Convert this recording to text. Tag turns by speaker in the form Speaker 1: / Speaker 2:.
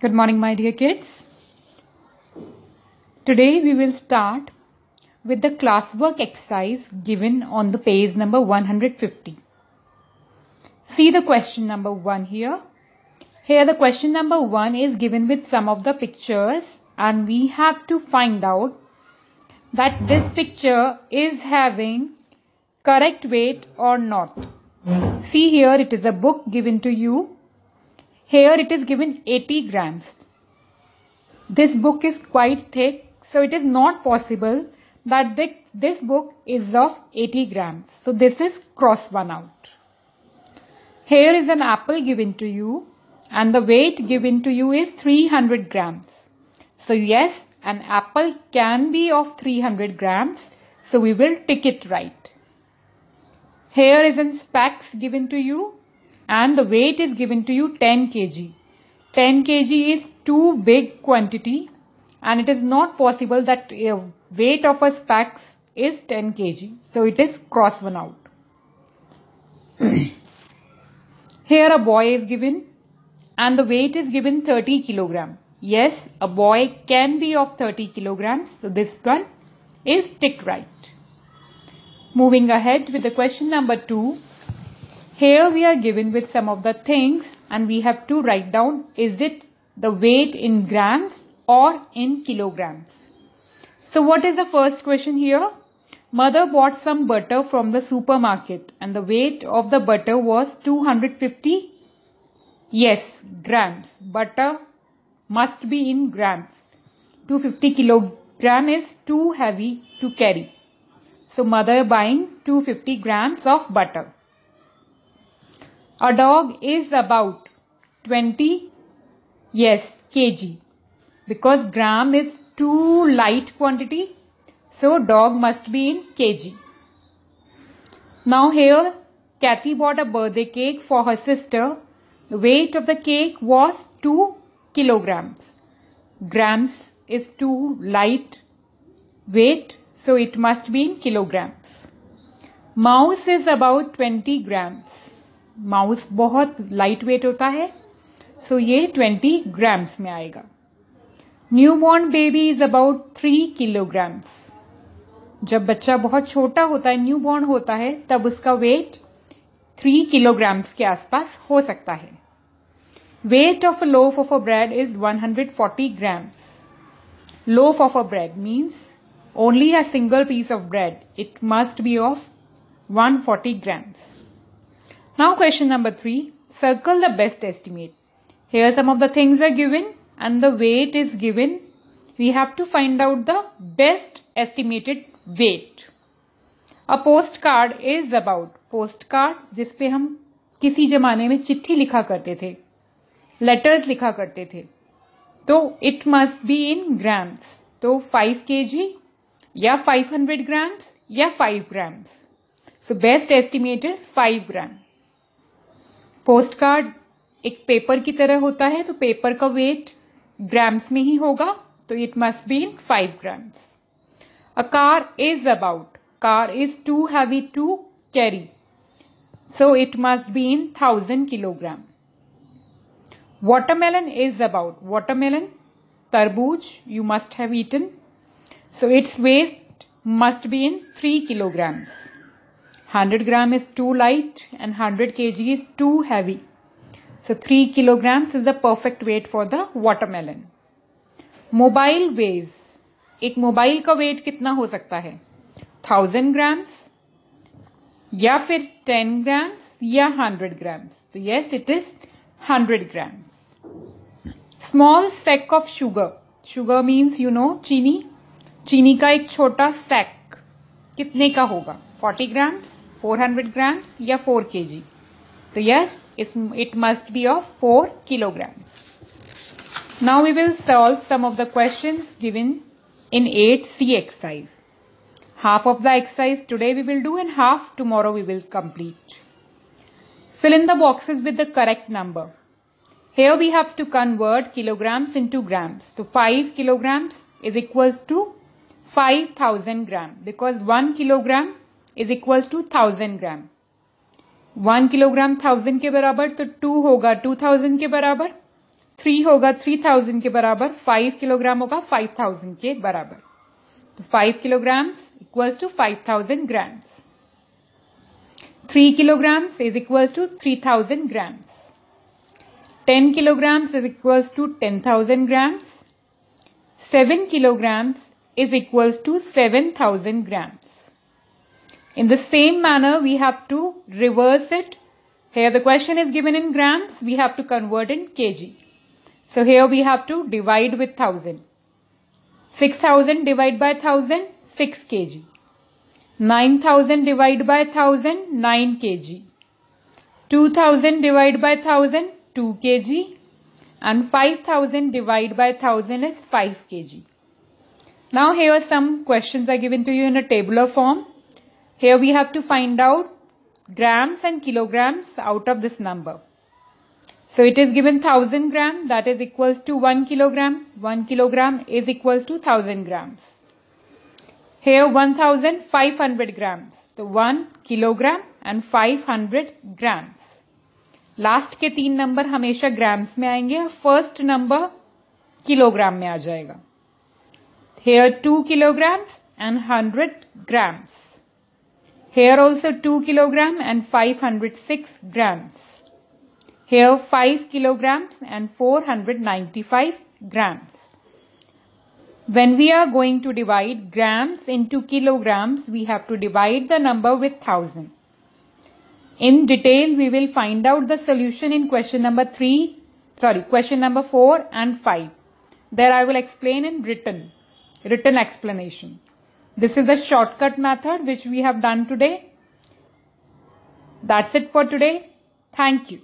Speaker 1: Good morning, my dear kids. Today we will start with the classwork exercise given on the page number 150. See the question number 1 here. Here the question number 1 is given with some of the pictures and we have to find out that this picture is having correct weight or not. See here, it is a book given to you. Here it is given 80 grams. This book is quite thick, so it is not possible that this book is of 80 grams. So this is cross one out. Here is an apple given to you and the weight given to you is 300 grams. So yes, an apple can be of 300 grams. So we will tick it right. Here is an specs given to you and the weight is given to you 10 kg. 10 kg is too big quantity and it is not possible that weight of a specs is 10 kg. So it is cross one out. Here a boy is given and the weight is given 30 kilogram. Yes, a boy can be of 30 kilograms. So this one is ticked right. Moving ahead with the question number 2. Here we are given with some of the things and we have to write down, is it the weight in grams or in kilograms? So what is the first question here? Mother bought some butter from the supermarket and the weight of the butter was 250. Yes, grams. Butter must be in grams. 250 kilogram is too heavy to carry. So mother buying 250 grams of butter. A dog is about 20, yes, kg. Because gram is too light quantity, so dog must be in kg. Now here, Kathy bought a birthday cake for her sister. The weight of the cake was 2 kilograms. Grams is too light weight, so it must be in kilograms. Mouse is about 20 grams. Mouse बहुत light weight होता है, सो ये 20 grams में आएगा. Newborn baby is about 3 kilograms. जब बच्चा बहुत छोटा होता है, न्यूबॉर्न होता है, तब उसका वेट 3 किलोग्राम्स के आसपास हो सकता है. Weight of a loaf of a bread is 140 grams. Loaf of a bread means only a single piece of bread. It must be of 140 grams. Now question number 3, circle the best estimate. Here some of the things are given and the weight is given. We have to find out the best estimated weight. A postcard is about, postcard जिस पे हम किसी जमाने में चिट्ठी लिखा करते थे, letters लिखा करते थे, तो it must be in grams. तो 5 kg या 500 grams या 5 grams. So best estimate is 5 grams. Post card एक पेपर की तरह होता है, तो पेपर का वेट ग्राम्स में ही होगा, तो it must be in 5 grams. A car is about, car is too heavy to carry, so it must be in 1000 kilogram. Watermelon is about, watermelon तरबूज you must have eaten, so it's weight must be in 3 kilograms. 100 gram is too light and 100 kg is too heavy. So 3 kilograms is the perfect weight for the watermelon. Mobile weighs, एक mobile का wait कितना हो सकता है? 1000 grams या फिर 10 grams या 100 grams. So yes, it is 100 grams. Small sack of sugar. Sugar means you know चीनी. चीनी का एक छोटा सैक कितने का होगा? 40 grams, 400 grams या 4 kg. So yes, it must be of 4 kilograms. Now we will solve some of the questions given in 8C exercise. Half of the exercise today we will do and half tomorrow we will complete. Fill in the boxes with the correct number. Here we have to convert kilograms into grams. So 5 kilograms is equals to 5000 grams because 1 kilogram is equals to 1000 gram. 1 kilogram 1000 के बराबर, तो 2 होगा 2000 के बराबर. 3 होगा 3000 के बराबर, 5 kilogram होगा 5000 के बराबर. तो 5 kilograms equals to 5000 grams. 3 kilograms is equals to 3000 grams. 10 kilograms is equals to 10,000 grams. 7 kilograms is equals to 7,000 grams. In the same manner, we have to reverse it. Here the question is given in grams, we have to convert in kg. So here we have to divide with 1000. 6000 divided by 1000, 6 kg. 9000 divided by 1000, 9 kg. 2000 divided by 1000, 2 kg. And 5000 divided by 1000 is 5 kg. Now here some questions are given to you in a tabular form. Here we have to find out grams and kilograms out of this number. So it is given 1000 gram, that is equals to 1 kilogram. 1 kilogram is equals to 1000 grams. Here 1500 grams. So 1 kilogram and 500 grams. Last के 3 number हमेशा grams में आएंगे और first number kilogram में आ जाएगा. Here 2 kilograms and 100 grams. Here also 2 kilogram and 506 grams. Here 5 kilograms and 495 grams. When we are going to divide grams into kilograms, we have to divide the number with 1000. In detail, we will find out the solution in question number 4 and 5. There I will explain in written explanation. This is the shortcut method which we have done today. That's it for today. Thank you.